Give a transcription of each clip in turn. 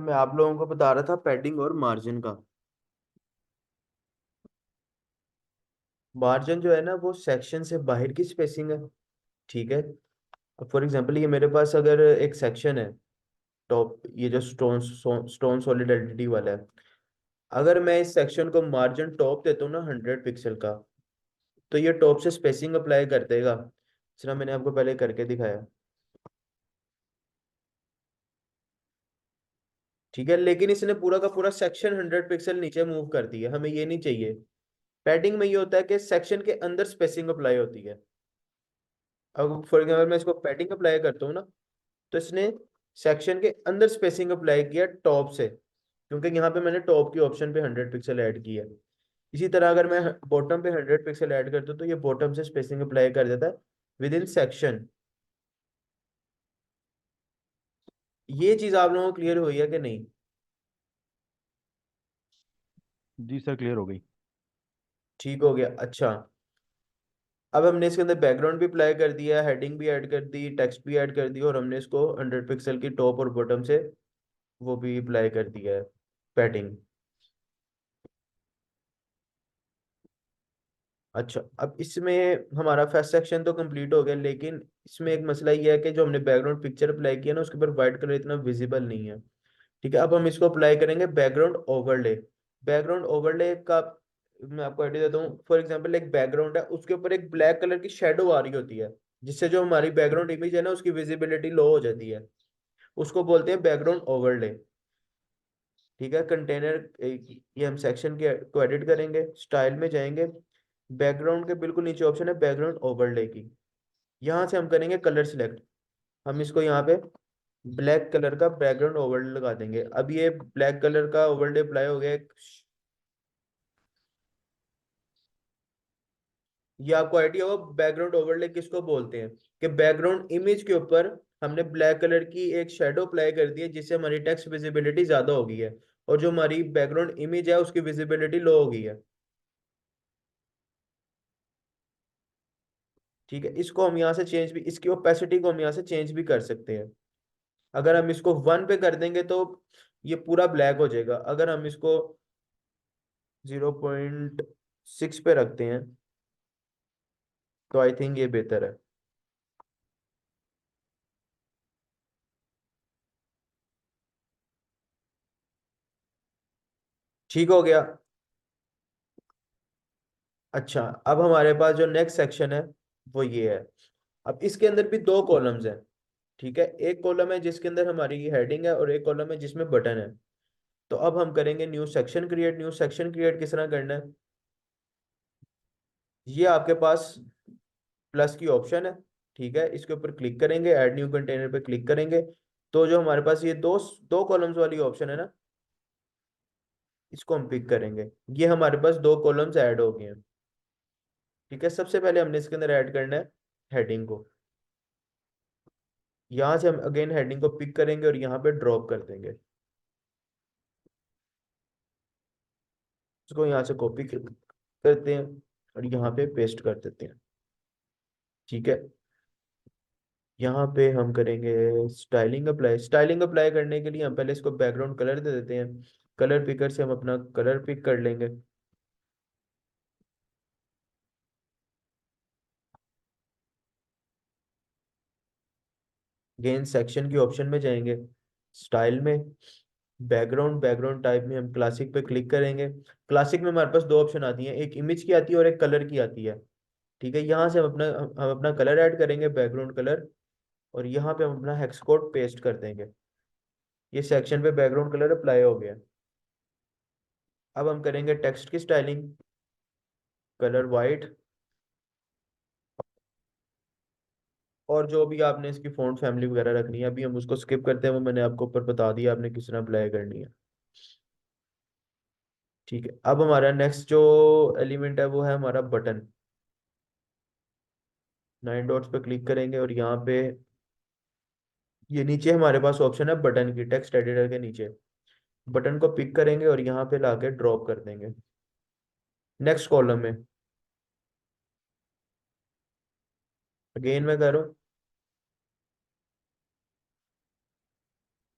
मैं आप लोगों को बता रहा था पैडिंग और मार्जिन का। मार्जिन जो है ना वो सेक्शन से बाहर की स्पेसिंग है। ठीक है। अब फॉर एग्जांपल ये मेरे पास अगर एक सेक्शन है, टॉप ये जो स्टोन स्टोन सॉलिडिटी वाला है, अगर मैं इस सेक्शन को मार्जिन टॉप देता हूँ ना 100 पिक्सल का, तो ये टॉप से स्पेसिंग अप्लाई कर देगा। इस तरह मैंने आपको पहले करके दिखाया। ठीक है, लेकिन इसने पूरा का पूरा सेक्शन 100 पिक्सल नीचे मूव कर दिया, हमें ये नहीं चाहिए। पैडिंग में ये होता है कि सेक्शन के अंदर स्पेसिंग अप्लाई होती है। अब फॉर एग्जाम्पल मैं इसको पैडिंग अप्लाई करता हूँ ना, तो इसने सेक्शन के अंदर स्पेसिंग अप्लाई किया टॉप से, क्योंकि यहाँ पे मैंने टॉप की ऑप्शन पे 100 पिक्सल ऐड किया है। इसी तरह अगर मैं बॉटम पे 100 पिक्सल ऐड करता हूँ तो ये बॉटम से स्पेसिंग अप्लाई कर देता है विद इन सेक्शन। ये चीज आप लोगों को क्लियर हुई है कि नहीं? जी सर, क्लियर हो गई। ठीक हो गया। अच्छा, अब हमने इसके अंदर बैकग्राउंड भी अप्लाई कर दिया, हेडिंग भी ऐड कर दी, टेक्स्ट भी ऐड कर दिया, और हमने इसको 100 पिक्सल की टॉप और बॉटम से वो भी अप्लाई कर दिया है, पैडिंग। अच्छा, अब इसमें हमारा फर्स्ट सेक्शन तो कंप्लीट हो गया, लेकिन इसमें एक मसला ये है कि जो हमने बैकग्राउंड पिक्चर अप्लाई किया ना उसके ऊपर व्हाइट कलर इतना विजिबल नहीं है। ठीक है, अब हम इसको अप्लाई करेंगे बैकग्राउंड ओवरले। बैकग्राउंड ओवरले का मैं आपको आइडिया देता हूँ। फॉर एग्जांपल एक बैकग्राउंड है, उसके ऊपर एक ब्लैक कलर की शेडो आ रही होती है, जिससे जो हमारी बैकग्राउंड इमेज है ना उसकी विजिबिलिटी लो हो जाती है। उसको बोलते हैं बैकग्राउंड ओवरले। ठीक है, कंटेनर, ये हम सेक्शन के को एडिट करेंगे, स्टाइल में जाएंगे, बैकग्राउंड के बिल्कुल नीचे ऑप्शन है बैकग्राउंड ओवरले की। यहाँ से हम करेंगे कलर सिलेक्ट। हम इसको यहाँ पे ब्लैक कलर का बैकग्राउंड ओवरले लगा देंगे। अब ये ब्लैक कलर का ओवरले अप्लाई हो गया। ये आपको आइडिया होगा बैकग्राउंड ओवरले किसको बोलते हैं, कि बैकग्राउंड इमेज के ऊपर हमने ब्लैक कलर की एक शेडो अप्लाई कर दी है, जिससे हमारी टेक्स्ट विजिबिलिटी ज्यादा हो गई है, और जो हमारी बैकग्राउंड इमेज है उसकी विजिबिलिटी लो हो गई है। ठीक है, इसको हम यहाँ से चेंज भी, इसकी ओपेसिटी को हम यहाँ से चेंज भी कर सकते हैं। अगर हम इसको 1 पे कर देंगे तो ये पूरा ब्लैक हो जाएगा। अगर हम इसको 0.6 पे रखते हैं तो आई थिंक ये बेहतर है। ठीक हो गया। अच्छा, अब हमारे पास जो नेक्स्ट सेक्शन है वो ये है। अब इसके अंदर भी दो कॉलम्स हैं। ठीक है, एक कॉलम है जिसके अंदर हमारी हेडिंग है, और एक कॉलम है जिसमें बटन है। तो अब हम करेंगे new section create. New section create किस तरह करना है? ये आपके पास प्लस की ऑप्शन है। ठीक है, इसके ऊपर क्लिक करेंगे, ऐड न्यू कंटेनर पे क्लिक करेंगे, तो जो हमारे पास ये दो दो कॉलम्स वाली ऑप्शन है ना, इसको हम पिक करेंगे। ये हमारे पास दो कॉलम्स ऐड हो गए हैं। ठीक है, सबसे पहले हमने इसके अंदर ऐड करना है हेडिंग को। यहाँ से हम अगेन हेडिंग को पिक करेंगे और यहाँ पे ड्रॉप कर देंगे। इसको यहाँ से कॉपी करते हैं और यहाँ पे पेस्ट कर देते हैं। ठीक है, यहाँ पे हम करेंगे स्टाइलिंग अप्लाई। स्टाइलिंग अप्लाई करने के लिए हम पहले इसको बैकग्राउंड कलर दे देते हैं। कलर पिकर से हम अपना कलर पिक कर लेंगे। अगेन सेक्शन की ऑप्शन में जाएंगे, स्टाइल में, बैकग्राउंड, बैकग्राउंड टाइप में हम क्लासिक पे क्लिक करेंगे। क्लासिक में हमारे पास दो ऑप्शन आती हैं, एक इमेज की आती है और एक कलर की आती है। ठीक है, यहाँ से हम अपना कलर ऐड करेंगे, बैकग्राउंड कलर, और यहाँ पे हम अपना हेक्स कोड पेस्ट कर देंगे। ये सेक्शन पे बैकग्राउंड कलर अप्लाई हो गया। अब हम करेंगे टेक्स्ट की स्टाइलिंग, कलर वाइट, और जो भी आपने इसकी फ़ॉन्ट फैमिली वगैरह रखनी है अभी हम उसको स्किप करते हैं, वो मैंने आपको ऊपर बता दिया आपने किस तरह अप्लाई करनी है। ठीक है, अब हमारा नेक्स्ट जो एलिमेंट है वो है हमारा बटन। 9 डॉट्स पे क्लिक करेंगे और यहाँ पे ये नीचे हमारे पास ऑप्शन है बटन की, टेक्स्ट एडिटर के नीचे। बटन को पिक करेंगे और यहाँ पे लाके ड्रॉप कर देंगे नेक्स्ट कॉलम में। अगेन मैं करूँ,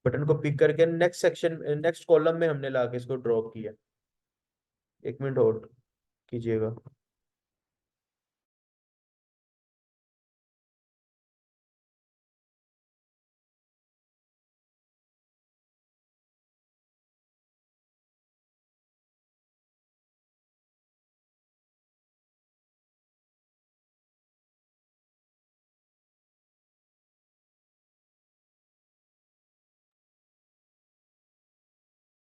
बटन को पिक करके नेक्स्ट सेक्शन, नेक्स्ट कॉलम में हमने लाके इसको ड्रॉप किया। एक मिनट होल्ड कीजिएगा।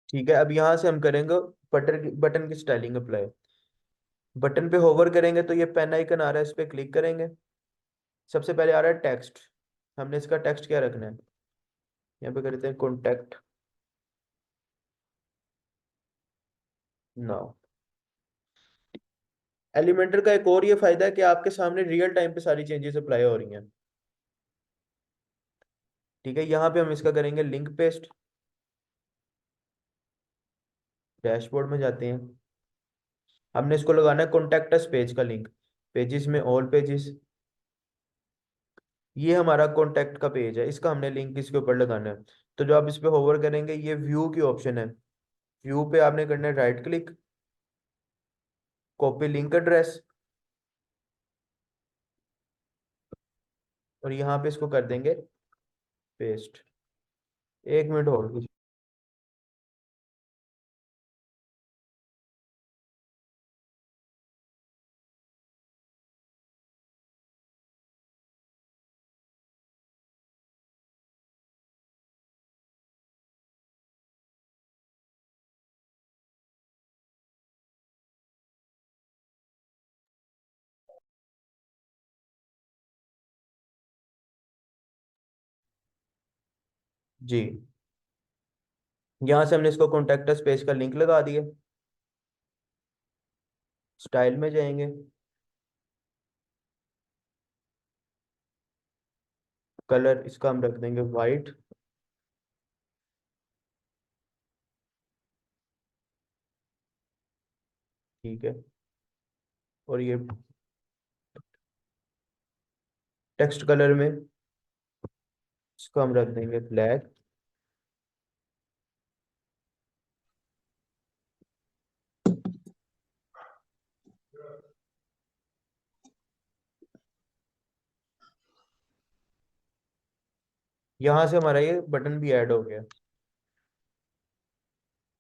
ठीक है, अब यहाँ से हम करेंगे बटन बटन की स्टाइलिंग अप्लाई। बटन पे होवर करेंगे तो ये पेन आइकन आ रहा है, इस पे क्लिक करेंगे। सबसे पहले आ रहा है टेक्स्ट। हमने इसका टेक्स्ट क्या रखना है, यहाँ पे करते हैं कॉन्टेक्ट नाउ। एलिमेंटर का एक और ये फायदा है कि आपके सामने रियल टाइम पे सारी चेंजेस अप्लाई हो रही हैं। ठीक है, यहाँ पे हम इसका करेंगे लिंक पेस्ट। डैशबोर्ड में जाते हैं, हमने इसको लगाना है कॉन्टेक्ट पेज का लिंक। पेजेस में ऑल पेजेस, ये हमारा कॉन्टेक्ट का पेज है, इसका हमने लिंक इसके ऊपर लगाना है। तो जो आप इस पे होवर करेंगे, ये व्यू की ऑप्शन है। व्यू पे आपने करना है right click, copy link address, और यहाँ पे इसको कर देंगे पेस्ट। एक मिनट होल्ड। जी, यहाँ से हमने इसको कॉन्टेक्ट पेज का लिंक लगा दिया। स्टाइल में जाएंगे, कलर इसका हम रख देंगे वाइट। ठीक है, और ये टेक्स्ट कलर में इसको हम रख देंगे ब्लैक। यहाँ से हमारा ये बटन भी ऐड हो गया।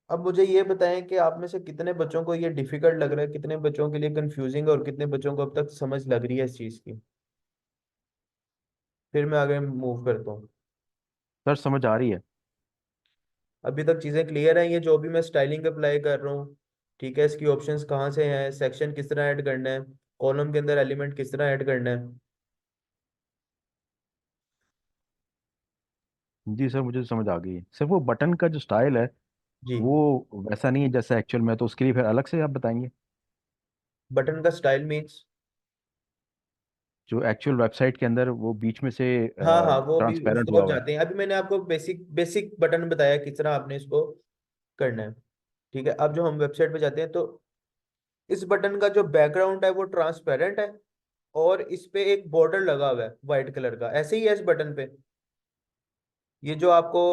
अब मुझे ये बताएं कि आप में से कितने बच्चों को ये डिफिकल्ट लग रहा है, कितने बच्चों के लिए कंफ्यूजिंग है, और कितने बच्चों को अब तक समझ लग रही है इस चीज़ की। फिर मैं आगे मूव करता हूँ। सर समझ आ रही है। अभी तक चीज़ें क्लियर हैं, ये जो भी मैं स्टाइलिंग अप्लाई कर रहा हूँ। ठीक है, इसकी ऑप्शंस कहाँ से हैं, सेक्शन किस तरह ऐड करना है, कॉलम के अंदर एलिमेंट किस तरह ऐड करना है। जी सर, मुझे समझ आ गई है। सर वो बटन का जो स्टाइल है जी, वो वैसा नहीं है जैसा एक्चुअल में, तो उसके लिए फिर अलग से आप बताएंगे। बटन का स्टाइल मीन्स। जो एक्चुअल वेबसाइट के अंदर वो बीच में से हाँ हाँ, वो भी उस ट्रांसपेरेंट हुआ तरफ हुआ है। जाते हैं। अभी मैंने आपको बेसिक बेसिक बटन बताया किस तरह आपने इसको करना है। ठीक है, अब जो हम वेबसाइट पे जाते हैं, तो इस बटन का जो बैकग्राउंड है वो ट्रांसपेरेंट है, और इस पे एक बॉर्डर लगा हुआ है व्हाइट कलर का, ऐसे ही है इस बटन पे। ये जो आपको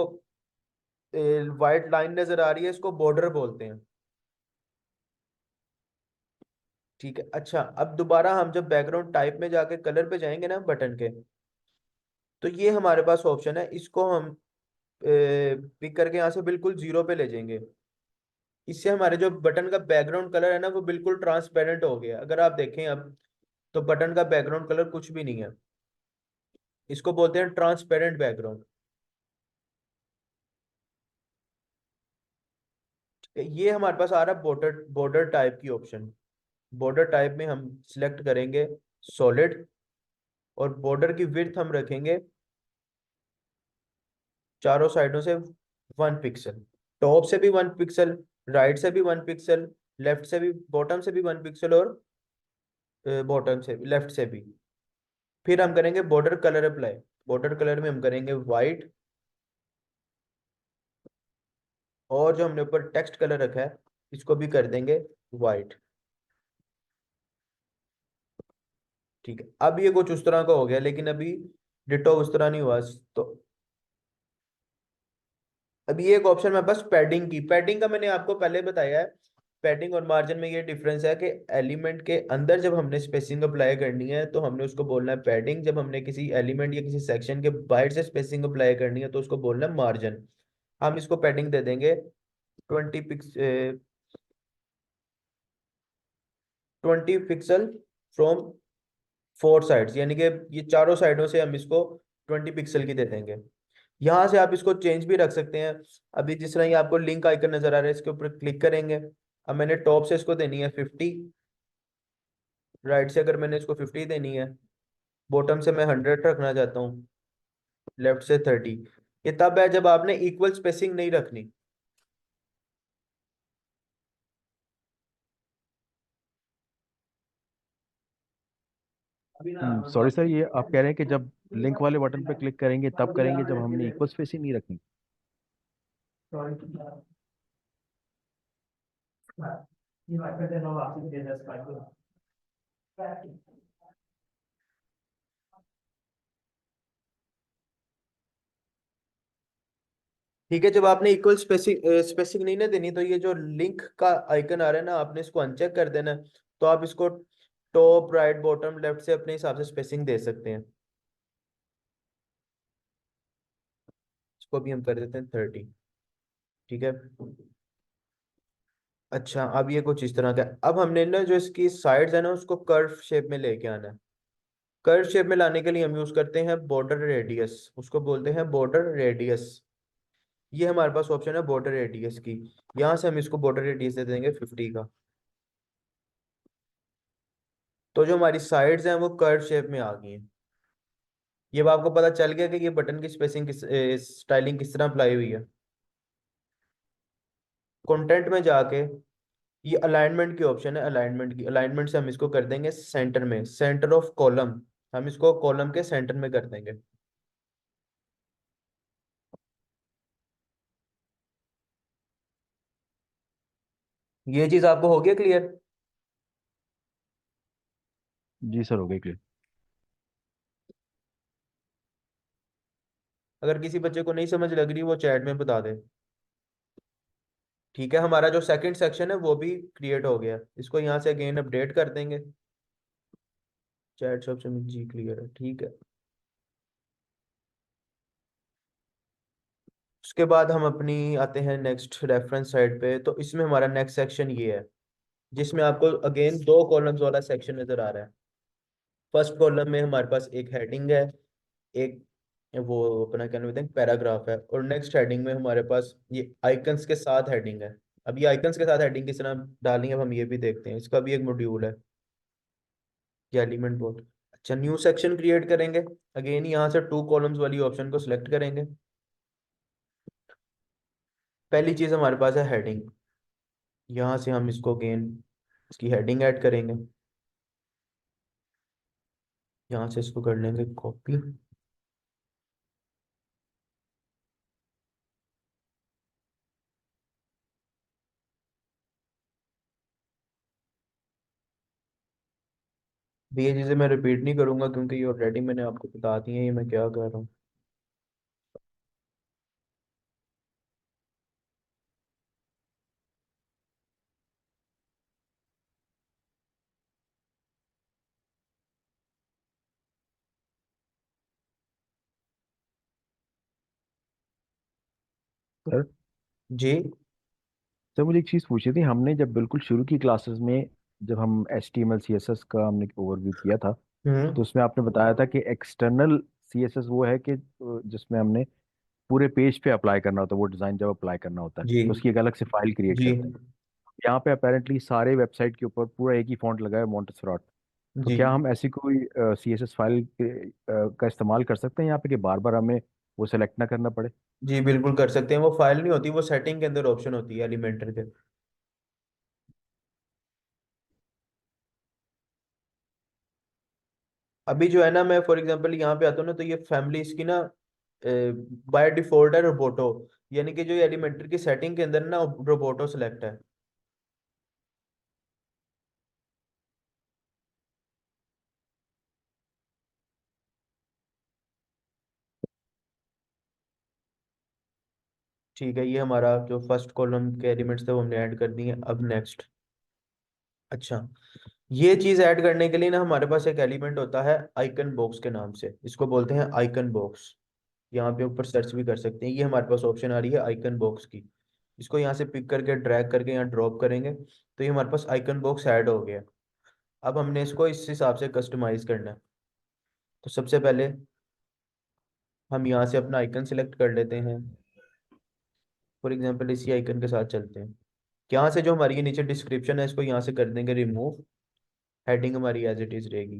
व्हाइट लाइन नजर आ रही है, इसको बॉर्डर बोलते हैं। ठीक है, अच्छा, अब दोबारा हम जब बैकग्राउंड टाइप में जाके कलर पे जाएंगे ना बटन के, तो ये हमारे पास ऑप्शन है, इसको हम पिक करके यहाँ से बिल्कुल जीरो पे ले जाएंगे। इससे हमारे जो बटन का बैकग्राउंड कलर है ना, वो बिल्कुल ट्रांसपेरेंट हो गया। अगर आप देखें अब, तो बटन का बैकग्राउंड कलर कुछ भी नहीं है। इसको बोलते हैं ट्रांसपेरेंट बैकग्राउंड। ये हमारे पास आ रहा है बॉर्डर बॉर्डर टाइप की ऑप्शन। बॉर्डर टाइप में हम सिलेक्ट करेंगे सॉलिड, और बॉर्डर की विड्थ हम रखेंगे चारों साइडों से 1 पिक्सल। टॉप से भी 1 पिक्सल, राइट से भी 1 पिक्सल, लेफ्ट से भी, बॉटम से भी 1 पिक्सल, और बॉटम से लेफ्ट से भी। फिर हम करेंगे border colour apply. Border colour में हम करेंगे वाइट, और जो हमने ऊपर टेक्स्ट कलर रखा है, इसको भी कर देंगे वाइट। ठीक है, अब ये कुछ उस तरह का हो गया, लेकिन अभी डिटो उस तरह नहीं हुआ। तो अभी ये एक ऑप्शन है बस पैडिंग की। पैडिंग का मैंने आपको पहले बताया है। पैडिंग और मार्जिन में ये डिफरेंस है कि एलिमेंट के अंदर जब हमने स्पेसिंग अप्लाई करनी है तो हमने उसको बोलना है पैडिंग, जब हमने किसी एलिमेंट या किसी सेक्शन के बाहर से स्पेसिंग अप्लाई करनी है तो उसको बोलना है मार्जिन। हम इसको पैडिंग दे देंगे 20 पिक्सल फ्रॉम 4 साइड्स, यानी कि ये चारों साइडों से हम इसको 20 पिक्सल की दे देंगे। यहाँ से आप इसको चेंज भी रख सकते हैं। अभी जिस तरह ये आपको लिंक आइकन नजर आ रहा है, इसके ऊपर क्लिक करेंगे। अब मैंने टॉप से इसको देनी है 50, राइट से अगर मैंने इसको 50 देनी है, बॉटम से मैं 100 रखना चाहता हूँ, लेफ्ट से 30। ये तब है जब आपने इक्वल स्पेसिंग नहीं रखनी। सॉरी सर, ये आप कह रहे हैं कि जब लिंक वाले बटन पे क्लिक करेंगे तब करेंगे जब हमने इक्वल स्पेसिंग नहीं रखनी? ठीक है, जब आपने इक्वल स्पेसिंग स्पेसिंग नहीं ना देनी तो ये जो लिंक का आइकन आ रहा है ना, आपने इसको अनचेक कर देना है। तो आप इसको टॉप राइट बॉटम लेफ्ट से अपने हिसाब से स्पेसिंग दे सकते हैं। इसको भी हम कर देते हैं 30। ठीक है। अच्छा, अब ये कुछ इस तरह का है। अब हमने ना जो इसकी साइड्स है ना उसको कर्व शेप में लेके आना है। कर्व शेप में लाने के लिए हम यूज करते हैं बॉर्डर रेडियस, उसको बोलते हैं बॉर्डर रेडियस। ये हमारे पास ऑप्शन है बॉर्डर रेडियस की। यहाँ से हम इसको बॉर्डर रेडियस दे देंगे 50 का। तो जो हमारी साइड्स हैं वो कर्व शेप में आ गई हैं। ये अब आपको पता चल गया कि ये बटन की स्पेसिंग किस स्टाइलिंग किस तरह अप्लाई हुई है। कंटेंट में जाके ये अलाइनमेंट की ऑप्शन है, अलाइनमेंट की, अलाइनमेंट से हम इसको कर देंगे सेंटर में, सेंटर ऑफ कॉलम। हम इसको कॉलम के सेंटर में कर देंगे। ये चीज आपको हो गया क्लियर? जी सर, हो गई क्लियर। अगर किसी बच्चे को नहीं समझ लग रही वो चैट में बता दे। ठीक है, हमारा जो सेकंड सेक्शन है वो भी क्रिएट हो गया। इसको यहाँ से अगेन अपडेट कर देंगे। चैट ऑप्शन जी क्लियर है, ठीक है। उसके बाद हम अपनी आते हैं नेक्स्ट रेफरेंस साइड पे। तो इसमें हमारा नेक्स्ट सेक्शन ये है जिसमें आपको अगेन 2 कॉलम्स वाला सेक्शन नजर आ रहा है। फर्स्ट कॉलम में हमारे पास एक हेडिंग है, एक वो अपना क्या बोलते हैं पैराग्राफ है, और नेक्स्ट हेडिंग में हमारे पास ये आइकन्स के साथ हेडिंग है। अब ये आइकन्स के साथ हेडिंग किस तरह डालनी है अब हम ये भी देखते हैं। इसका भी एक मॉड्यूल है, ये एलिमेंट बोर्ड। अच्छा, न्यू सेक्शन क्रिएट करेंगे। अगेन यहाँ से 2 कॉलम्स वाली ऑप्शन को सिलेक्ट करेंगे। पहली चीज हमारे पास है हेडिंग। यहाँ से हम इसको अगेन इसकी हेडिंग ऐड करेंगे। यहाँ से इसको कर लेंगे कॉपी। भी ये चीज़ें मैं रिपीट नहीं करूंगा क्योंकि ये ऑलरेडी मैंने आपको बता दी है ये मैं क्या कर रहा हूँ। सर जी। सर मुझे एक चीज़ पूछनी थी। हमने जब बिल्कुल शुरू की क्लासेस में जब हम HTML CSS का हमने ओवरव्यू किया था, तो हम्म। उसमें आपने बताया था कि एक्सटर्नल CSS वो है कि जिसमें हमने पूरे पेज पे अप्लाई करना होता है, वो डिज़ाइन जब अप्लाई करना होता है जी। तो उसकी एक अलग से फाइल क्रिएट जी। करते हैं। यहाँ पे अपेरेंटली सारे वेबसाइट के ऊपर पूरा एक ही फॉन्ट लगा है, मोंटेसरॉट। तो जी। क्या हम ऐसी कोई CSS फाइल का इस्तेमाल कर सकते हैं यहाँ पे कि बार बार हमें वो सेलेक्ट ना करना पड़े? जी बिल्कुल कर सकते हैं। वो फाइल नहीं होती, वो सेटिंग के अंदर ऑप्शन होती है एलिमेंटर के। अभी जो है ना, मैं फॉर एग्जांपल यहाँ पे आता हूँ ना तो ये फैमिली इसकी ना बाय डिफॉल्ट है रोबोटो, यानी कि जो ये एलिमेंटर की सेटिंग के अंदर ना रोबोटो सेलेक्ट है। ठीक है, ये हमारा जो फर्स्ट कॉलम के एलिमेंट्स थे वो हमने ऐड कर दिए। अब नेक्स्ट, अच्छा, ये चीज ऐड करने के लिए ना हमारे पास एक एलिमेंट होता है आइकन बॉक्स के नाम से, इसको बोलते हैं आइकन बॉक्स। यहाँ पे ऊपर सर्च भी कर सकते हैं, ये हमारे पास ऑप्शन आ रही है आइकन बॉक्स की। इसको यहाँ से पिक करके ड्रैग करके यहाँ ड्रॉप करेंगे तो ये हमारे पास आइकन बॉक्स ऐड हो गया। अब हमने इसको इस हिसाब से कस्टमाइज करना है। तो सबसे पहले हम यहाँ से अपना आइकन सेलेक्ट कर लेते हैं। फॉर एग्जांपल इसी आइकन के साथ चलते हैं। यहाँ से जो हमारी ये नीचे डिस्क्रिप्शन है इसको यहाँ से कर देंगे रिमूव। हेडिंग हमारी एज इट इज रहेगी,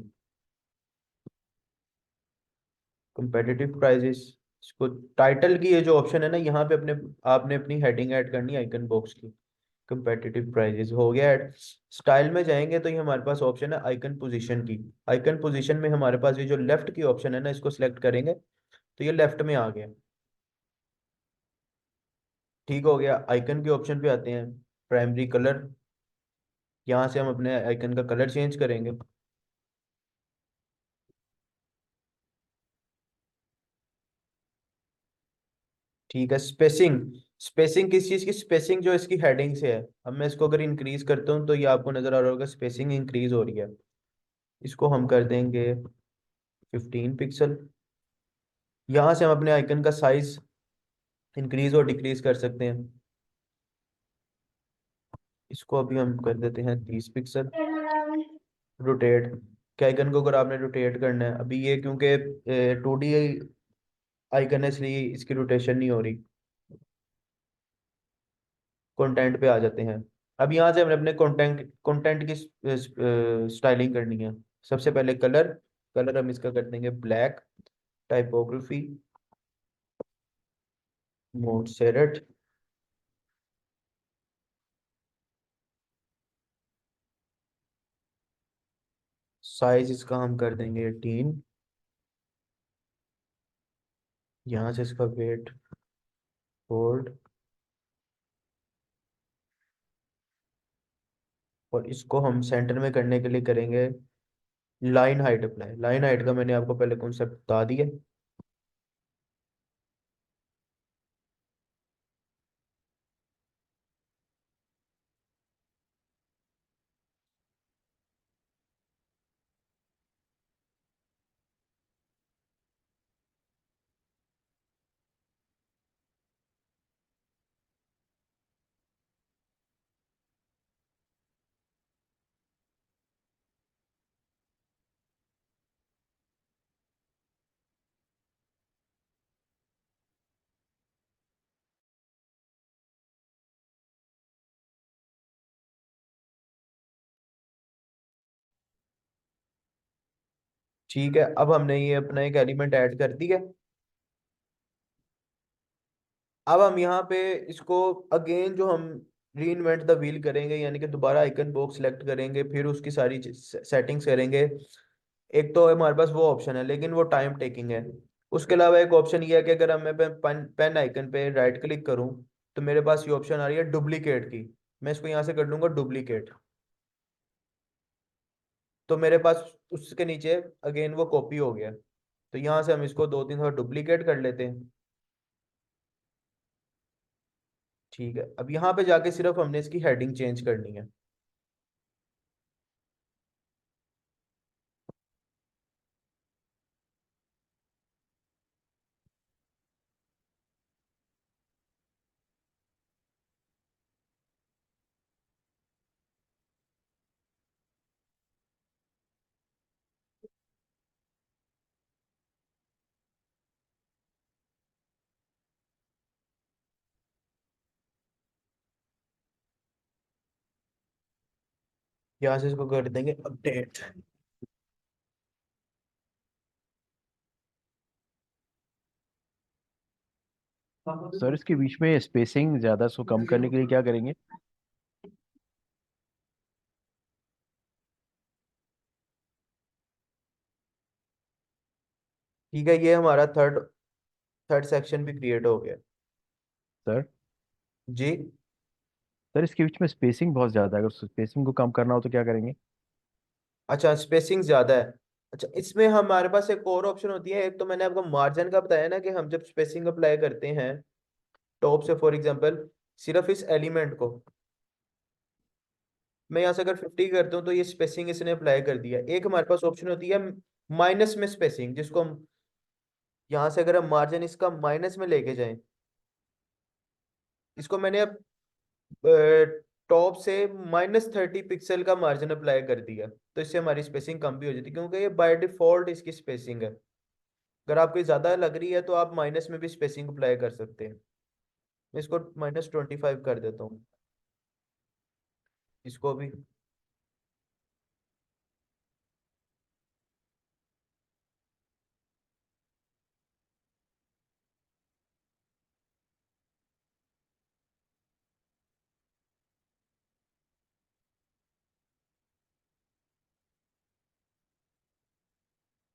कंपेटिटिव प्राइजेस। इसको टाइटल की ये जो ऑप्शन है ना, यहाँ पे अपने आपने अपनी हेडिंग ऐड करनी है आइकन बॉक्स की। कंपेटिटिव प्राइजेस हो गया ऐड। स्टाइल में जाएंगे तो ये हमारे पास ऑप्शन है आइकन पोजीशन की। आइकन पोजीशन में हमारे पास ये जो लेफ्ट की ऑप्शन है ना, इसको सिलेक्ट करेंगे तो ये लेफ्ट में आ गया। ठीक हो गया। आइकन के ऑप्शन पे आते हैं, प्राइमरी कलर। यहाँ से हम अपने आइकन का कलर चेंज करेंगे। ठीक है। स्पेसिंग, स्पेसिंग किस चीज़ की स्पेसिंग? जो इसकी हेडिंग से है। अब मैं इसको अगर इंक्रीज करता हूँ तो ये आपको नजर आ रहा होगा स्पेसिंग इंक्रीज हो रही है। इसको हम कर देंगे 15 पिक्सल। यहाँ से हम अपने आइकन का साइज इंक्रीज और डिक्रीज कर सकते हैं। इसको अभी हम कर देते हैं 30 पिक्सल। रोटेट, के आइकन को अगर आपने रोटेट करना है, अभी ये क्योंकि 2D आइकन है इसलिए इसकी रोटेशन नहीं हो रही। कंटेंट पे आ जाते हैं। अब यहाँ से हमने अपने कंटेंट कंटेंट की स्टाइलिंग करनी है। सबसे पहले कलर, कलर हम इसका कर देंगे ब्लैक। टाइपोग्राफी मोन्सेरेट। साइज इसका हम कर देंगे 18। यहाँ से इसका वेट होल्ड, और इसको हम सेंटर में करने के लिए करेंगे line height apply. Line height का मैंने आपको पहले कॉन्सेप्ट बता दिया। ठीक है, अब हमने ये अपना एक एलिमेंट ऐड कर दिया। अब हम यहाँ पे इसको अगेन जो हम री इन्वेंट द व्हील करेंगे, यानी कि दोबारा आइकन बॉक्स सेलेक्ट करेंगे, फिर उसकी सारी सेटिंग्स करेंगे। एक तो हमारे पास वो ऑप्शन है लेकिन वो टाइम टेकिंग है। उसके अलावा एक ऑप्शन ये है कि अगर मैं पेन पेन आइकन पे राइट क्लिक करूँ तो मेरे पास ये ऑप्शन आ रही है डुप्लीकेट की। मैं इसको यहाँ से कर दूंगा डुप्लीकेट, तो मेरे पास उसके नीचे अगेन वो कॉपी हो गया। तो यहाँ से हम इसको 2-3 बार डुप्लीकेट कर लेते हैं। ठीक है, अब यहाँ पे जाके सिर्फ हमने इसकी हेडिंग चेंज करनी है। यहाँ से इसको कर देंगे अपडेट। सर इसके बीच में स्पेसिंग ज्यादा सो कम करने के लिए क्या करेंगे? ठीक है, ये हमारा थर्ड थर्ड सेक्शन भी क्रिएट हो गया। सर जी। सर इसके बीच में स्पेसिंग बहुत ज्यादा है, अगर स्पेसिंग को कम करना हो तो क्या करेंगे? अच्छा, स्पेसिंग ज्यादा है। अच्छा, इसमें हमारे पास एक और ऑप्शन होती है। एक तो मैंने आपको मार्जिन का बताया ना कि हम जब स्पेसिंग अप्लाई करते हैं टॉप से फॉर एग्जांपल सिर्फ इस एलिमेंट को मैं यहाँ से अगर 50 करता हूँ तो ये स्पेसिंग इसने अप्लाई कर दिया। एक हमारे पास ऑप्शन होती है माइनस में स्पेसिंग, जिसको हम यहाँ से अगर हम मार्जिन इसका माइनस में लेके जाएं, इसको मैंने अब टॉप से -30 पिक्सल का मार्जिन अप्लाई कर दिया, तो इससे हमारी स्पेसिंग कम भी हो जाती है, क्योंकि ये बाय डिफॉल्ट इसकी स्पेसिंग है। अगर आपको ज्यादा लग रही है तो आप माइनस में भी स्पेसिंग अप्लाई कर सकते हैं। मैं इसको -25 कर देता हूँ, इसको भी।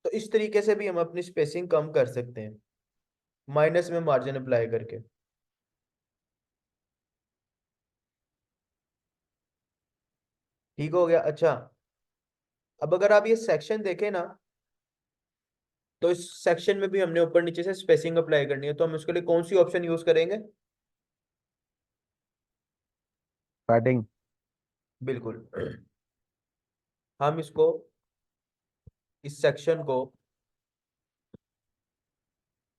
तो इस तरीके से भी हम अपनी स्पेसिंग कम कर सकते हैं, माइनस में मार्जिन अप्लाई करके। ठीक हो गया। अच्छा, अब अगर आप ये सेक्शन देखें ना, तो इस सेक्शन में भी हमने ऊपर नीचे से स्पेसिंग अप्लाई करनी है, तो हम उसके लिए कौन सी ऑप्शन यूज करेंगे? पैडिंग। बिल्कुल। हम इसको, इस सेक्शन को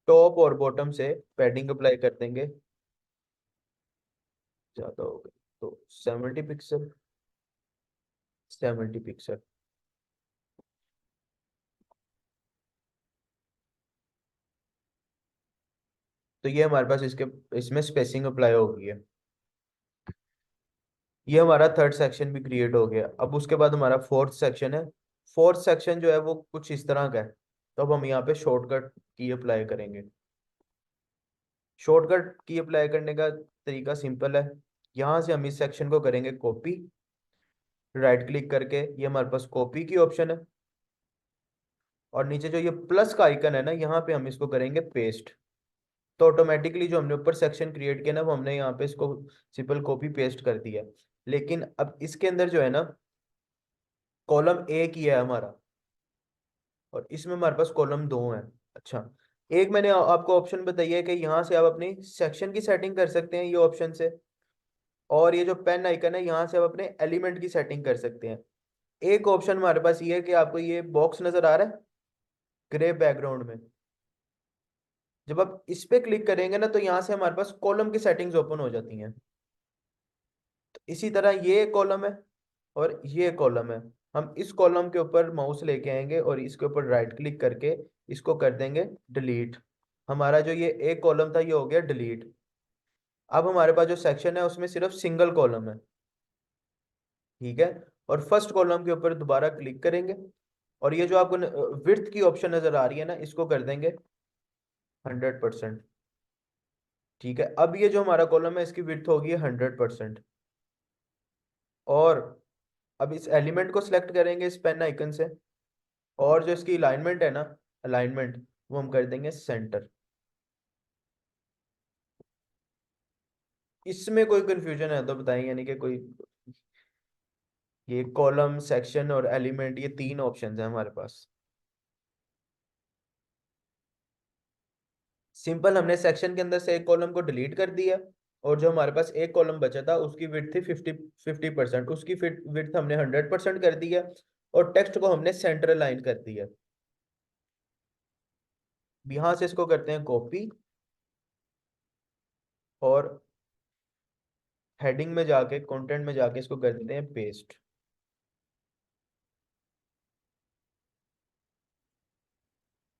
टॉप और बॉटम से पैडिंग अप्लाई कर देंगे। ज्यादा हो गई तो 70 पिक्सल, 70 पिक्सल। तो ये हमारे पास इसके, इसमें स्पेसिंग अप्लाई हो गई है। ये हमारा थर्ड सेक्शन भी क्रिएट हो गया। अब उसके बाद हमारा फोर्थ सेक्शन है। फोर्थ सेक्शन जो है वो कुछ इस तरह का है। तो अब हम यहाँ पे शॉर्टकट की अप्लाई करेंगे। शॉर्टकट की अप्लाई करने का तरीका सिंपल है। यहाँ से हम इस सेक्शन को करेंगे कॉपी, राइट क्लिक करके, ये हमारे पास कॉपी की ऑप्शन है। और नीचे जो ये प्लस का आइकन है ना, यहाँ पे हम इसको करेंगे पेस्ट। तो ऑटोमेटिकली जो हमने ऊपर सेक्शन क्रिएट किया ना, वो हमने यहाँ पे इसको सिंपल कॉपी पेस्ट कर दिया। लेकिन अब इसके अंदर जो है ना, कॉलम एक ही है हमारा, और इसमें हमारे पास कॉलम दो है। अच्छा, एक मैंने आपको ऑप्शन बताई है कि यहाँ से आप अपनी सेक्शन की सेटिंग कर सकते हैं ये ऑप्शन से। और ये जो पेन आइकन है, यहाँ से आप अपने एलिमेंट की सेटिंग कर सकते हैं। एक ऑप्शन हमारे पास ये है कि आपको ये बॉक्स नजर आ रहा है ग्रे बैकग्राउंड में, जब आप इस पे क्लिक करेंगे ना, तो यहाँ से हमारे पास कॉलम की सेटिंग्स ओपन हो जाती हैं। तो इसी तरह ये कॉलम है और ये कॉलम है। हम इस कॉलम के ऊपर माउस लेके आएंगे और इसके ऊपर राइट क्लिक करके इसको कर देंगे डिलीट। हमारा जो ये एक कॉलम था ये हो गया डिलीट। अब हमारे पास जो सेक्शन है उसमें सिर्फ सिंगल कॉलम है। ठीक है। और फर्स्ट कॉलम के ऊपर दोबारा क्लिक करेंगे, और ये जो आपको विड्थ की ऑप्शन नजर आ रही है ना, इसको कर देंगे 100%। ठीक है। अब ये जो हमारा कॉलम है इसकी विड्थ होगी 100%। और अब इस एलिमेंट को सिलेक्ट करेंगे इस पेन आइकन से, और जो इसकी अलाइनमेंट है ना, अलाइनमेंट, वो हम कर देंगे सेंटर। इसमें कोई कंफ्यूजन है तो बताएं, यानी कि कोई, ये कॉलम सेक्शन और एलिमेंट ये तीन ऑप्शंस हैं हमारे पास। सिंपल, हमने सेक्शन के अंदर से एक कॉलम को डिलीट कर दिया, और जो हमारे पास एक कॉलम बचा था उसकी विड्थ थी 50%, उसकी विड्थ हमने 100% कर दिया, और टेक्स्ट को हमने सेंटर अलाइन कर दिया। यहां से इसको करते हैं कॉपी, और हेडिंग में जाके, कंटेंट में जाके इसको कर देते हैं पेस्ट।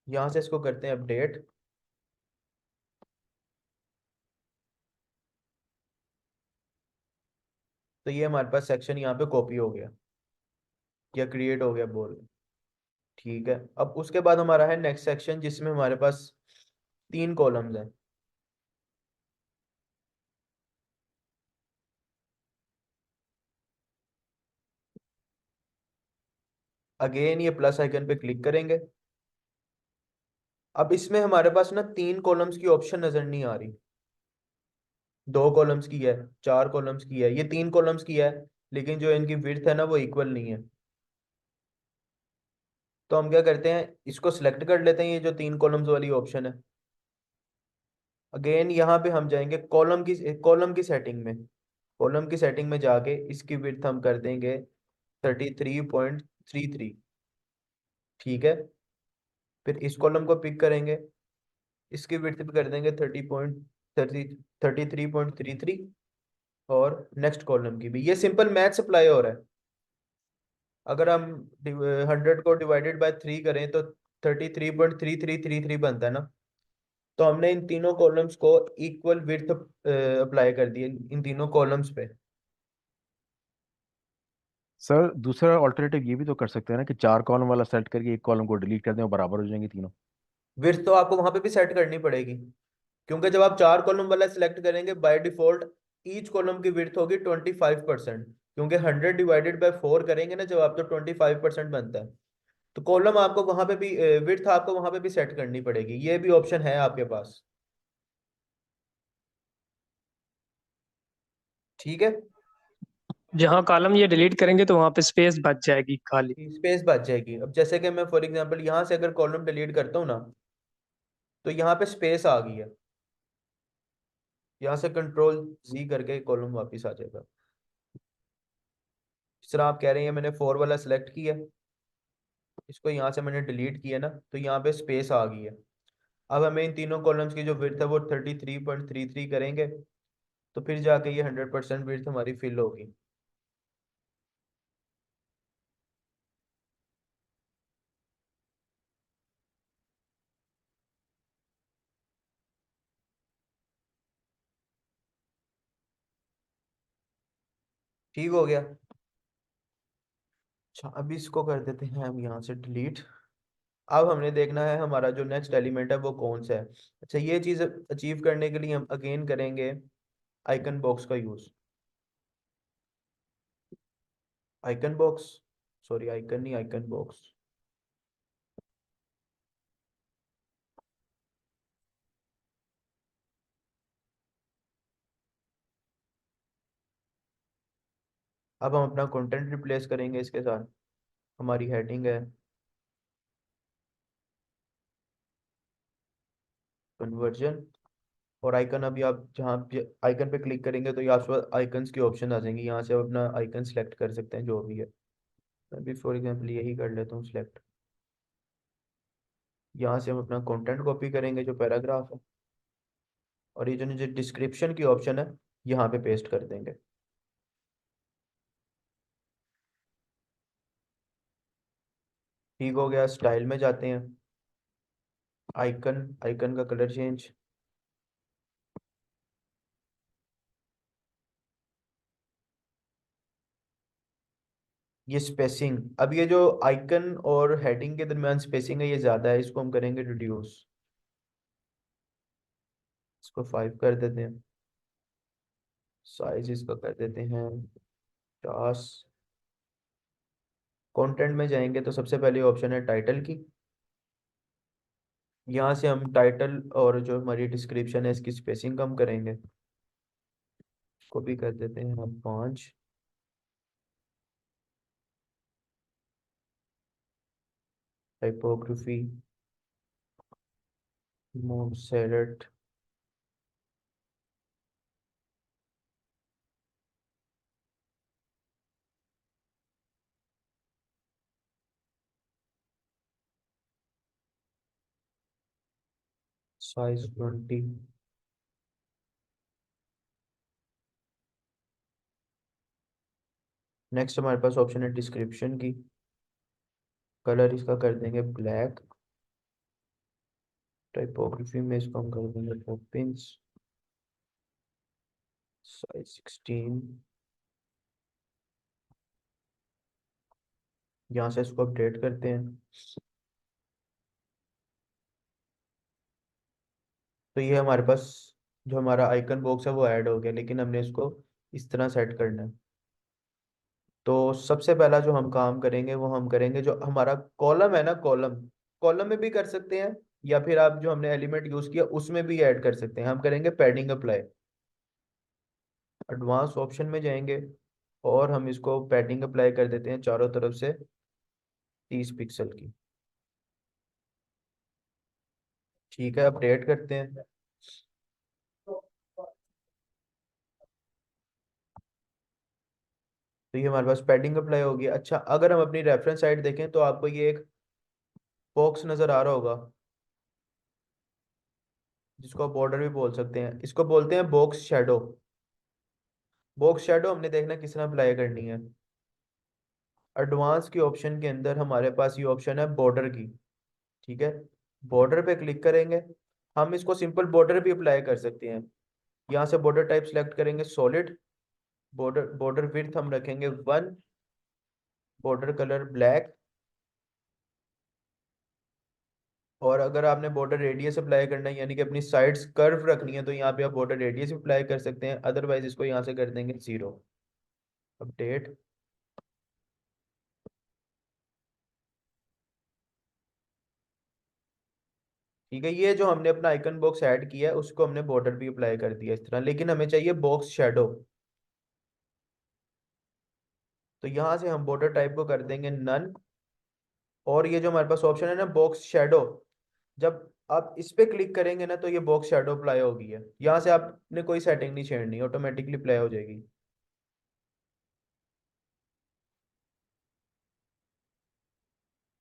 यहां से इसको करते हैं अपडेट। तो ये हमारे पास सेक्शन यहाँ पे कॉपी हो गया, या क्रिएट हो गया बोल। ठीक है। अब उसके बाद हमारा है नेक्स्ट सेक्शन, जिसमें हमारे पास तीन कॉलम्स हैं। अगेन ये प्लस आइकन पे क्लिक करेंगे। अब इसमें हमारे पास ना तीन कॉलम्स की ऑप्शन नजर नहीं आ रही। दो कॉलम्स की है, चार कॉलम्स की है, ये तीन कॉलम्स की है, लेकिन जो इनकी विड्थ है ना वो इक्वल नहीं है। तो हम क्या करते हैं, इसको सिलेक्ट कर लेते हैं, ये जो तीन कॉलम्स वाली ऑप्शन है। अगेन यहाँ पे हम जाएंगे कॉलम की सेटिंग में। कॉलम की सेटिंग में जाके इसकी विड्थ हम कर देंगे 33.33। ठीक है। फिर इस कॉलम को पिक करेंगे, इसकी विड्थ भी कर देंगे 33.33। और नेक्स्ट कॉलम की भी ये सिंपल मैथ्स अप्लाई हो रहा है। अगर हम 100 को डिवाइडेड बाय 3 करें तो 33.3333 बनता है ना। तो हमने इन तीनों कॉलम्स को इक्वल विड्थ अप्लाई कर दी इन तीनों कॉलम्स पे। सर दूसरा ऑल्टरनेटिव ये भी तो कर सकते हैं ना कि 4 कॉलम वाला सेलेक्ट करके एक कॉलम को डिलीट कर दें और बराबर हो जाएंगे तीनों। विड्थ तो आपको वहां पे भी सेट करनी पड़ेगी, क्योंकि जब आप 4 कॉलम वाला सिलेक्ट करेंगे बाय डिफॉल्ट ईच कॉलम की विड्थ होगी 25%। क्योंकि 100 डिवाइडेड बाय 4 करेंगे ना जब आप, तो 25% बनता है। तो कॉलम आपको वहां पे भी, विड्थ आपको वहां पे भी सेट करनी पड़ेगी, ये भी ऑप्शन है आपके पास। ठीक है। जहाँ कॉलम ये डिलीट करेंगे तो वहां पे स्पेस बच जाएगी खाली। स्पेस बच जाएगी। अब जैसे कि मैं फॉर एग्जांपल यहाँ से अगर कॉलम डिलीट करता हूँ ना, तो यहाँ पे स्पेस आ गई है। यहाँ से कंट्रोल Z करके कॉलम वापस आ जाएगा। जिस तरह आप कह रहे हैं मैंने 4 वाला सिलेक्ट किया, इसको यहाँ से मैंने डिलीट किया ना, तो यहाँ पे स्पेस आ गई है। अब हमें इन तीनों कॉलम्स की जो विड्थ है वो 33.33 करेंगे, तो फिर जाके ये 100% विड्थ हमारी फिल होगी। ठीक हो गया। अच्छा, अभी इसको कर देते हैं हम यहाँ से डिलीट। अब हमने देखना है हमारा जो नेक्स्ट एलिमेंट है वो कौन सा है। अच्छा, ये चीज़ अचीव करने के लिए हम अगेन करेंगे आइकन बॉक्स का use. Icon box, sorry icon नहीं, आइकन बॉक्स। अब हम अपना कंटेंट रिप्लेस करेंगे इसके साथ। हमारी हेडिंग है कन्वर्जन। और आइकन, अभी आप जहाँ आइकन पे क्लिक करेंगे तो यहाँ पर आइकन्स की ऑप्शन आ जाएंगी, यहाँ से आप अपना आइकन सेलेक्ट कर सकते हैं जो भी है। मैं भी फॉर एग्जांपल यही कर लेता हूँ सिलेक्ट। यहाँ से हम अपना कंटेंट कॉपी करेंगे जो पैराग्राफ है, और ये जो नीचे डिस्क्रिप्शन की ऑप्शन है यहाँ पे पेस्ट कर देंगे। ठीक हो गया। स्टाइल में जाते हैं, आइकन, आइकन का कलर चेंज। ये स्पेसिंग, अब ये जो आइकन और हेडिंग के दरमियान स्पेसिंग है ये ज़्यादा है, इसको हम करेंगे रिड्यूस। इसको 5 कर देते हैं। साइज इसका कर देते हैं 50। कंटेंट में जाएंगे तो सबसे पहले ऑप्शन है टाइटल की। यहाँ से हम टाइटल और जो हमारी डिस्क्रिप्शन है इसकी स्पेसिंग कम करेंगे। इसको भी कर देते हैं हम 5। Typography, मोन्सेरेट, size 20। नेक्स्ट हमारे पास ऑप्शन है डिस्क्रिप्शन की। कलर इसका कर देंगे ब्लैक। टाइपोग्राफी में इसको हम कर देंगे पॉपिंस। साइज 16। यहाँ से इसको अपडेट करते हैं। तो ये हमारे पास जो हमारा आइकन बॉक्स है वो ऐड हो गया, लेकिन हमने इसको इस तरह सेट करना है। तो सबसे पहला जो हम काम करेंगे वो हम करेंगे जो हमारा कॉलम है ना, कॉलम, कॉलम में भी कर सकते हैं, या फिर आप जो हमने एलिमेंट यूज किया उसमें भी ऐड कर सकते हैं। हम करेंगे पैडिंग अप्लाई। एडवांस ऑप्शन में जाएंगे और हम इसको पैडिंग अप्लाई कर देते हैं चारों तरफ से 30 पिक्सल की। ठीक है, अपडेट करते हैं। तो ये हमारे पास पैडिंग अप्लाई होगी। अच्छा, अगर हम अपनी रेफरेंस साइड देखें तो आपको ये एक बॉक्स नजर आ रहा होगा, जिसको आप बॉर्डर भी बोल सकते हैं, इसको बोलते हैं बॉक्स शेडो। बॉक्स शेडो हमने देखना किस तरह अप्लाई करनी है। एडवांस की ऑप्शन के अंदर हमारे पास ये ऑप्शन है बॉर्डर की। ठीक है, बॉर्डर पे क्लिक करेंगे। हम इसको सिंपल बॉर्डर भी अप्लाई कर सकते हैं। यहाँ से बॉर्डर टाइप सेलेक्ट करेंगे सॉलिड। बॉर्डर बॉर्डर विड्थ हम रखेंगे 1। Border colour black. और अगर आपने बॉर्डर रेडियस अप्लाई करना है, यानी कि अपनी साइड्स कर्व रखनी है, तो यहाँ पे आप बॉर्डर रेडियस अप्लाई कर सकते हैं। अदरवाइज इसको यहाँ से कर देंगे 0। अपडेट। ठीक है, ये जो हमने अपना आइकन बॉक्स ऐड किया है उसको हमने बॉर्डर भी अप्लाई कर दिया इस तरह, लेकिन हमें चाहिए बॉक्स शेडो। तो यहाँ से हम बॉर्डर टाइप को कर देंगे नन। और ये जो हमारे पास ऑप्शन है ना बॉक्स शेडो, जब आप इस पे क्लिक करेंगे ना तो ये बॉक्स शेडो अप्लाई होगी है। यहाँ से आपने कोई सेटिंग नहीं छेड़नी, ऑटोमेटिकली अप्लाई हो जाएगी।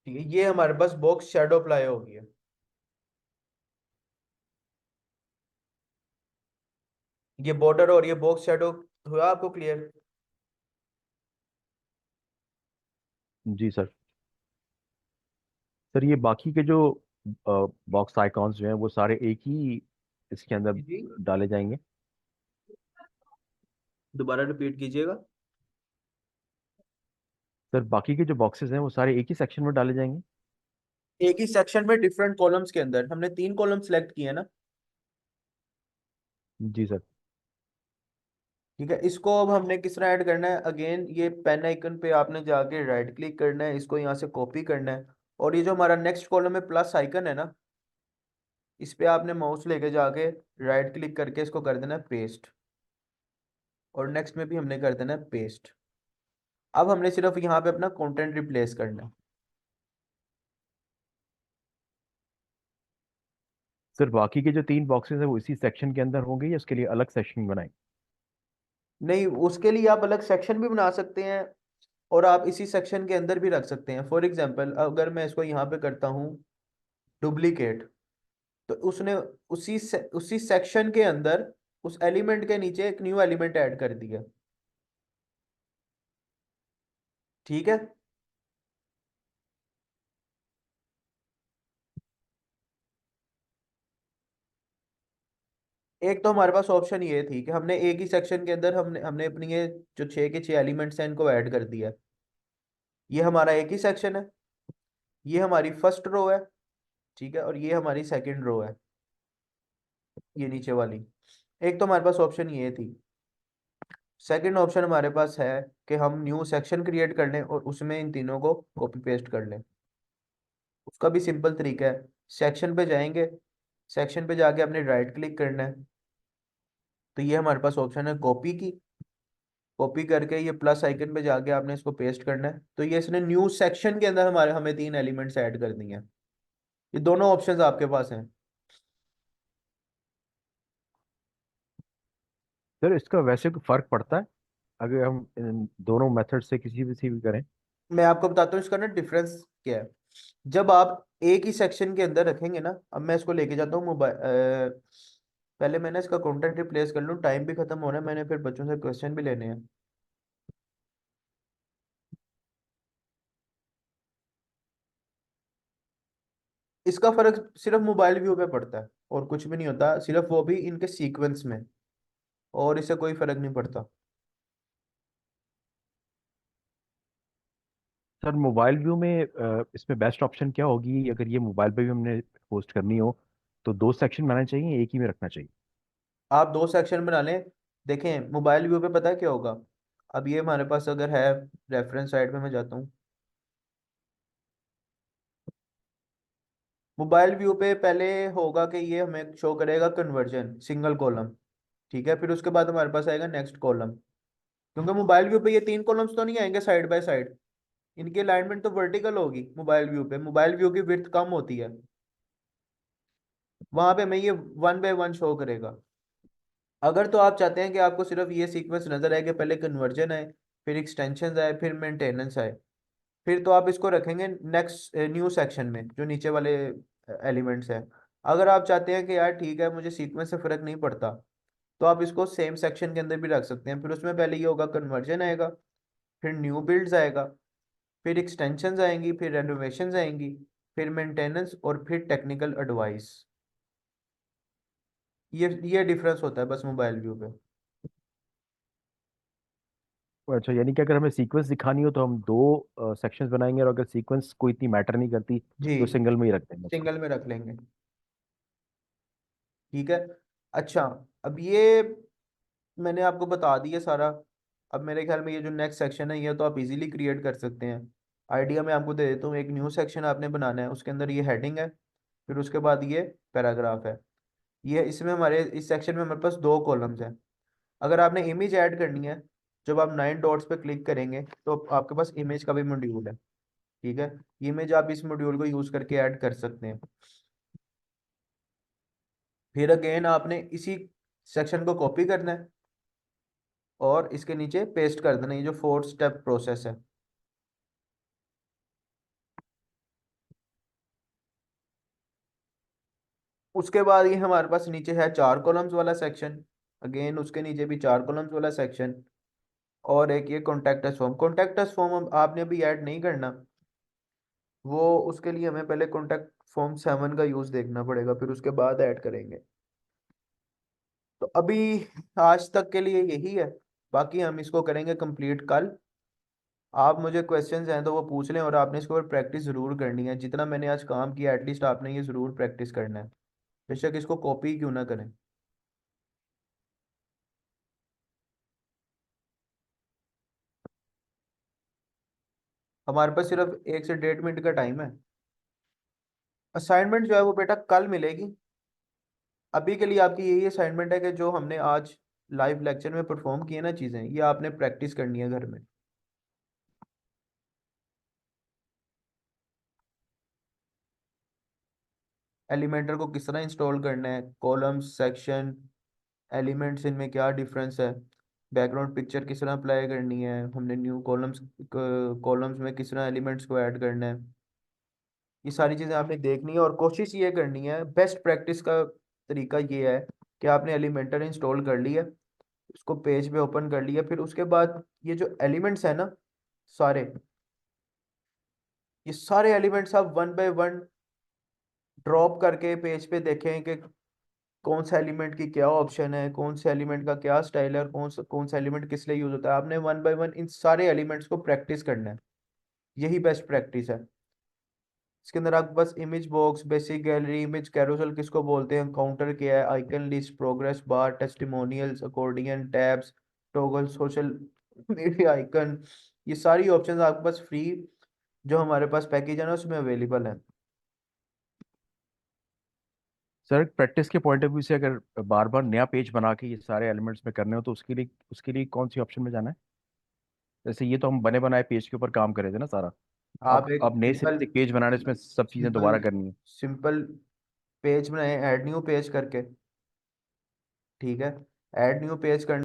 ठीक है, ये हमारे पास बॉक्स शेडो अप्लाई होगी है। ये बॉर्डर और ये बॉक्स शेडो हुआ आपको क्लियर? जी सर। सर ये बाकी के जो बॉक्स आइकॉन्स जो हैं वो सारे एक ही इसके अंदर जी, डाले जाएंगे? दोबारा रिपीट कीजिएगा। सर बाकी के जो बॉक्सेस हैं वो सारे एक ही सेक्शन में डाले जाएंगे? एक ही सेक्शन में डिफरेंट कॉलम्स के अंदर, हमने 3 कॉलम सेलेक्ट किए हैं ना। जी सर। ठीक है, इसको अब हमने किस तरह ऐड करना है? अगेन ये पेन आइकन पे आपने जाके राइट क्लिक करना है, इसको यहाँ से कॉपी करना है। और ये जो हमारा नेक्स्ट कॉलम में प्लस आइकन है ना, इस पे आपने माउस लेके जाके राइट क्लिक करके इसको कर देना है पेस्ट। और नेक्स्ट में भी हमने कर देना है पेस्ट। अब हमने सिर्फ यहाँ पे अपना कंटेंट रिप्लेस करना है। सर बाकी के जो 3 बॉक्सेस हैं वो इसी सेक्शन के अंदर होंगे या उसके लिए अलग सेक्शन बनाएं? नहीं, उसके लिए आप अलग सेक्शन भी बना सकते हैं, और आप इसी सेक्शन के अंदर भी रख सकते हैं। फॉर एग्जांपल, अगर मैं इसको यहाँ पे करता हूँ डुप्लीकेट, तो उसने उसी सेक्शन के अंदर उस एलिमेंट के नीचे एक न्यू एलिमेंट ऐड कर दिया। ठीक है, एक तो हमारे पास ऑप्शन ये थी कि हमने एक ही सेक्शन के अंदर हमने हमने अपनी ये जो 6 के 6 एलिमेंट्स हैं इनको ऐड कर दिया। ये हमारा एक ही सेक्शन है। ये हमारी फर्स्ट रो है। ठीक है, और ये हमारी सेकंड रो है, ये नीचे वाली। एक तो हमारे पास ऑप्शन ये थी। सेकंड ऑप्शन हमारे पास है कि हम न्यू सेक्शन क्रिएट कर लें और उसमें इन तीनों को कॉपी पेस्ट कर लें। उसका भी सिंपल तरीका है। सेक्शन पे जाएंगे, सेक्शन पे जाके आपने राइट क्लिक करना है। तो ये हमारे पास ऑप्शन है कॉपी की। कॉपी करके ये प्लस आइकन पे जाके आपने इसको पेस्ट करना है। तो ये इसने न्यू सेक्शन के अंदर हमारे हमें 3 एलिमेंट्स ऐड कर दिए हैं। ये दोनों ऑप्शंस आपके पास हैं। सर इसका वैसे कोई फर्क पड़ता है अगर हम इन दोनों मेथड से किसी भी करें? मैं आपको बताता हूँ इसका ना डिफरेंस क्या है। जब आप एक ही सेक्शन के अंदर रखेंगे ना, अब मैं इसको लेके जाता हूँ मोबाइल, पहले मैंने इसका कंटेंट रिप्लेस कर लूँ, टाइम भी खत्म हो रहा है, मैंने फिर बच्चों से क्वेश्चन भी लेने हैं। इसका फर्क सिर्फ मोबाइल व्यू पे पड़ता है और कुछ भी नहीं होता, सिर्फ वो भी इनके सीक्वेंस में। और इससे कोई फर्क नहीं पड़ता। सर मोबाइल व्यू में इसमें बेस्ट ऑप्शन क्या होगी अगर ये मोबाइल पे भी हमने पोस्ट करनी हो? तो 2 सेक्शन बनाने चाहिए, एक ही में रखना चाहिए? आप 2 सेक्शन बना लें। देखें, मोबाइल व्यू पे पता है क्या होगा? अब ये हमारे पास अगर है, रेफरेंस साइड पे मैं जाता हूँ। मोबाइल व्यू पे पहले होगा कि ये हमें शो करेगा कन्वर्जन सिंगल कॉलम। ठीक है, फिर उसके बाद हमारे पास आएगा नेक्स्ट कॉलम। क्योंकि मोबाइल व्यू पे ये 3 कॉलम्स तो नहीं आएंगे साइड बाय साइड, इनकी अलाइनमेंट तो वर्टिकल होगी। मोबाइल व्यू पे मोबाइल व्यू की विड्थ कम होती है, वहां पे हमें ये 1 बाय 1 शो करेगा। अगर तो आप चाहते हैं कि आपको सिर्फ ये सीक्वेंस नजर आए कि पहले कन्वर्जन है, फिर एक्सटेंशन आए, फिर मेंटेनेंस आए। फिर तो आप इसको रखेंगे नेक्स्ट न्यू सेक्शन में, जो नीचे वाले एलिमेंट्स हैं। अगर आप चाहते हैं कि यार ठीक है मुझे सीक्वेंस से फर्क नहीं पड़ता, तो आप इसको सेम सेक्शन के अंदर भी रख सकते हैं। फिर उसमें पहले ये होगा कन्वर्जन आएगा, फिर न्यू बिल्ड्स आएगा, फिर एक्सटेंशंस आएंगी, फिर रेनोवेशंस आएंगी, फिर मेंटेनेंस, और फिर टेक्निकल एडवाइस। ये डिफरेंस होता है बस मोबाइल व्यू पे। अच्छा, यानी कि अगर हमें सीक्वेंस दिखानी हो तो हम दो सेक्शंस बनाएंगे, और अगर सीक्वेंस कोई इतनी मैटर नहीं करती जी, तो सिंगल में ही रख देंगे उसको। सिंगल में रख लेंगे। ठीक है। अच्छा, अब ये मैंने आपको बता दिया सारा। अब मेरे ख्याल में ये जो नेक्स्ट सेक्शन है ये तो आप इजीली क्रिएट कर सकते हैं। आइडिया मैं आपको दे देता हूँ। एक न्यू सेक्शन आपने बनाना है, उसके अंदर ये हेडिंग है, फिर उसके बाद ये पैराग्राफ है। ये इसमें हमारे इस सेक्शन में हमारे पास दो कॉलम्स हैं। अगर आपने इमेज ऐड करनी है, जब आप 9 डॉट्स पे क्लिक करेंगे तो आपके पास इमेज का भी मॉड्यूल है। ठीक है, इमेज आप इस मॉड्यूल को यूज करके ऐड कर सकते हैं। फिर अगेन आपने इसी सेक्शन को कॉपी करना है और इसके नीचे पेस्ट कर देना, ये जो 4 स्टेप प्रोसेस है। उसके बाद ये हमारे पास नीचे है 4 कॉलम्स वाला सेक्शन। अगेन उसके नीचे भी 4 कॉलम्स वाला सेक्शन। और एक ये contact us form. Contact us form आपने अभी ऐड नहीं करना, वो उसके लिए हमें पहले कॉन्टैक्ट फॉर्म 7 का यूज देखना पड़ेगा, फिर उसके बाद ऐड करेंगे। तो अभी आज तक के लिए यही है, बाकी हम इसको करेंगे कंप्लीट कल। आप मुझे क्वेश्चंस हैं तो वो पूछ लें, और आपने इसके ऊपर प्रैक्टिस ज़रूर करनी है। जितना मैंने आज काम किया एटलीस्ट आपने ये ज़रूर प्रैक्टिस करना है, बेशक इसको कॉपी क्यों ना करें। हमारे पास सिर्फ 1 से 1.5 मिनट का टाइम है। असाइनमेंट जो है वो बेटा कल मिलेगी। अभी के लिए आपकी यही असाइनमेंट है कि जो हमने आज लाइव लेक्चर में परफॉर्म किए ना चीज़ें, ये आपने प्रैक्टिस करनी है घर में। एलिमेंटर को किस तरह इंस्टॉल करना है, कॉलम्स, सेक्शन, एलिमेंट्स, इनमें क्या डिफरेंस है, बैकग्राउंड पिक्चर किस तरह अप्लाई करनी है, हमने न्यू कॉलम्स कॉलम्स में किस तरह एलिमेंट्स को ऐड करना है, ये सारी चीज़ें आपने देखनी है। और कोशिश ये करनी है, बेस्ट प्रैक्टिस का तरीका ये है कि आपने एलिमेंटर इंस्टॉल कर लिया, उसको पेज पे ओपन कर लिया, फिर उसके बाद ये जो एलिमेंट्स है ना सारे, ये सारे एलिमेंट्स आप 1 बाय 1 ड्रॉप करके पेज पे देखें कि कौन सा एलिमेंट की क्या ऑप्शन है, कौन से एलिमेंट का क्या स्टाइल है, और कौन सा एलिमेंट किस लिए यूज होता है। आपने 1 बाय 1 इन सारे एलिमेंट्स को प्रैक्टिस करना है, यही बेस्ट प्रैक्टिस है। इसके अंदर आपके पास image box, basic gallery, image carousel किसको बोलते हैं, काउंटर क्या है, icon list, progress bar, testimonials, accordion, tabs, toggle, social media icon, ये सारी ऑप्शंस आपके पास फ्री जो हमारे पास पैकेज है ना उसमें अवेलेबल है। सर, प्रैक्टिस के पॉइंट ऑफ व्यू से अगर बार बार नया पेज बना के ये सारे एलिमेंट्स में करने हो तो उसके लिए कौन सी ऑप्शन में जाना है? जैसे ये तो हम बने बनाए पेज के ऊपर काम करे थे ना सारा। आप अब एक अब नए सिरे सिंपल से एक पेज बनाने इसमें सब चीजें सिंपल दोबारा करनी है। सिंपल पेज बनाए, ऐड न्यू पेज करके। ठीक है, ऐड न्यू पेज करने